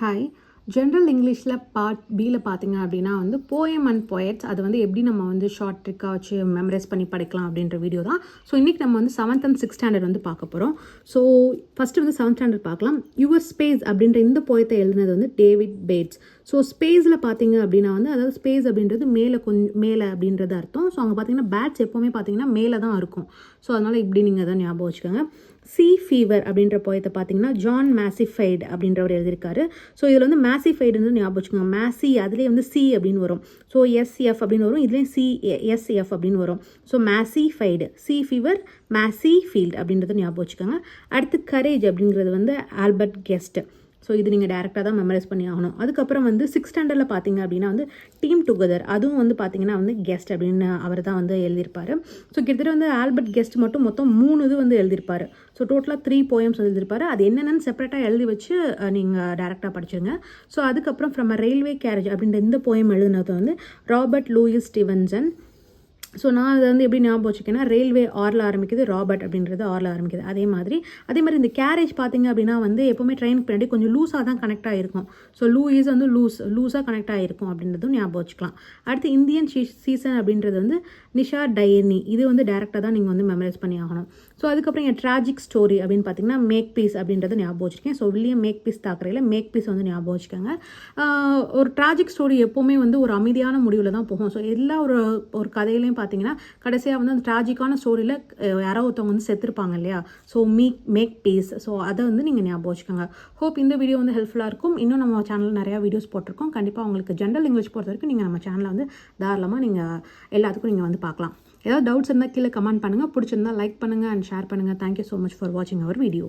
Hi. General இங்கிலீஷில் part பியில் பார்த்தீங்க அப்படின்னா வந்து போயம் அண்ட் போயட்ஸ் அது வந்து எப்படி நம்ம வந்து ஷார்ட் ட்ரிக்காக வச்சு மெமரைஸ் பண்ணி படிக்கலாம் அப்படின்ற வீடியோ தான். ஸோ இன்றைக்கி நம்ம வந்து 7th and 6th ஸ்டாண்டர்ட் வந்து பார்க்க போகிறோம். ஸோ ஃபஸ்ட்டு வந்து 7th ஸ்டாண்டர்ட் பார்க்கலாம். யுவர் ஸ்பேஸ் அப்படின்ற இந்த போயத்தை எழுதுனது வந்து டேவிட் பேட்ஸ். ஸோ ஸ்பேஸில் பார்த்தீங்க அப்படின்னா வந்து அதாவது ஸ்பேஸ் அப்படின்றது மேலே அப்படின்றது அர்த்தம். ஸோ அங்கே பார்த்தீங்கன்னா பேட்ஸ் எப்போவுமே பார்த்தீங்கன்னா மேலே தான் இருக்கும். ஸோ அதனால் இப்படி நீங்கள் தான் ஞாபகம் வச்சுக்கோங்க. சி ஃபீவர் அப்படின்ற போயத்தை பார்த்தீங்கன்னா ஜான் மேசிஃபைடு அப்படின்றவர் எழுதியிருக்காரு. ஸோ இதில் வந்து மேசிஃபைடுன்னு ஞாபகம் வச்சுக்கோங்க. மேசி அதுலேயே வந்து சி அப்படின்னு வரும். ஸோ எஸ்எஃப் அப்படின்னு வரும். இதுலேயும் எஸ்எஃப் அப்படின்னு வரும். ஸோ மேசிஃபைடு, சி ஃபீவர், மேசி ஃபீல்டு அப்படின்றத ஞாபகம் வச்சுக்கோங்க. அடுத்து கரேஜ் அப்படிங்கிறது வந்து ஆல்பர்ட் கெஸ்ட். ஸோ இது நீங்கள் டேரெக்டாக தான் மெமரைஸ் பண்ணி ஆகணும். அதுக்கப்புறம் வந்து 6th ஸ்டாண்டர்டில் பார்த்தீங்க அப்படின்னா வந்து டீம் டுகெதர், அதுவும் வந்து பார்த்தீங்கன்னா வந்து கெஸ்ட் அப்படின்னு அவர் தான் வந்து எழுதியிருப்பார். ஸோ கிட்டத்தட்ட வந்து ஆல்பர்ட் கெஸ்ட் மட்டும் மொத்தம் 3 இது வந்து எழுதியிருப்பார். ஸோ டோட்டலாக 3 போயம்ஸ் எழுதியிருப்பார். அது என்னென்னு செப்பரேட்டாக எழுதி வச்சு நீங்கள் டேரெக்டாக படிச்சுங்க. ஸோ அதுக்கப்புறம் ஃப்ரம் அ ரயில்வே கேரேஜ் அப்படின்ற இந்த போயம் எழுதினது வந்து ராபர்ட் லூயிஸ் ஸ்டீவன்சன். ஸோ நான் அதை வந்து எப்படி ஞாபகம் வச்சுக்கேன்னா ரயில்வே ஆரில் ஆரம்பிக்குது, ராபர்ட் அப்படின்றது ஆரில் ஆரம்பிக்குது. அதே மாதிரி இந்த கேரேஜ் பார்த்தீங்க அப்படின்னா வந்து எப்போவுமே ட்ரெயினுக்கு பின்னாடி கொஞ்சம் லூஸாக தான் கனெக்ட் ஆகிருக்கும். ஸோ லூயிஸ் வந்து லூஸாக கனெக்ட் ஆகிருக்கும் அப்படின்றதும் ஞாபகம் வச்சுக்கலாம். அடுத்து இந்தியன் சீசன் அப்படின்றது வந்து நிஷா டயர்னி. இது வந்து டேரெக்டாக தான் நீங்கள் வந்து மெமரைஸ் பண்ணி ஆகணும். ஸோ அதுக்கப்புறம் என் ட்ராஜிக் ஸ்டோரி அப்படின்னு பார்த்தீங்கன்னா மேக் பீஸ் அப்படின்றத ஞாபகம் வச்சுருக்கேன். ஸோ வில்லியம் மேக் பீஸ் தாக்கரையில் மேக் பீஸ் வந்து ஞாபகம் வச்சுக்கோங்க. ஒரு ட்ராஜிக் ஸ்டோரி எப்போவுமே வந்து ஒரு அமைதியான முடிவில் தான் போகும். ஸோ எல்லா ஒரு கதையிலையும் பார்த்தீங்கன்னா கடைசியாக வந்து அந்த ட்ராஜிக்கான ஸ்டோரியில் யாரோ ஒருத்தவங்க வந்து செத்துருப்பாங்க இல்லையா. So make peace. ஸோ அதை வந்து நீங்கள் ஞாபகம் வச்சுக்கோங்க. ஹோப் இந்த வீடியோ வந்து ஹெல்ப்ஃபுல்லாக இருக்கும். இன்னும் நம்ம சேனலில் நிறையா வீடியோஸ் போட்டிருக்கோம். கண்டிப்பாக உங்களுக்கு ஜென்ரல் இங்கிலீஷ் பொறுத்த வரைக்கும் நீங்கள் நம்ம சேனலில் வந்து தாராளமாக நீங்கள் எல்லாத்துக்கும் நீங்கள் வந்து பார்க்கலாம். ஏதாவது டவுட்ஸ் இருந்தால் கீழே கமெண்ட் பண்ணுங்கள். பிடிச்சிருந்தால் லைக் பண்ணுங்கள் அண்ட் ஷேர் பண்ணுங்கள். தேங்க்யூ ஸோ மச் ஃபார் வாட்சிங் அவர் வீடியோ.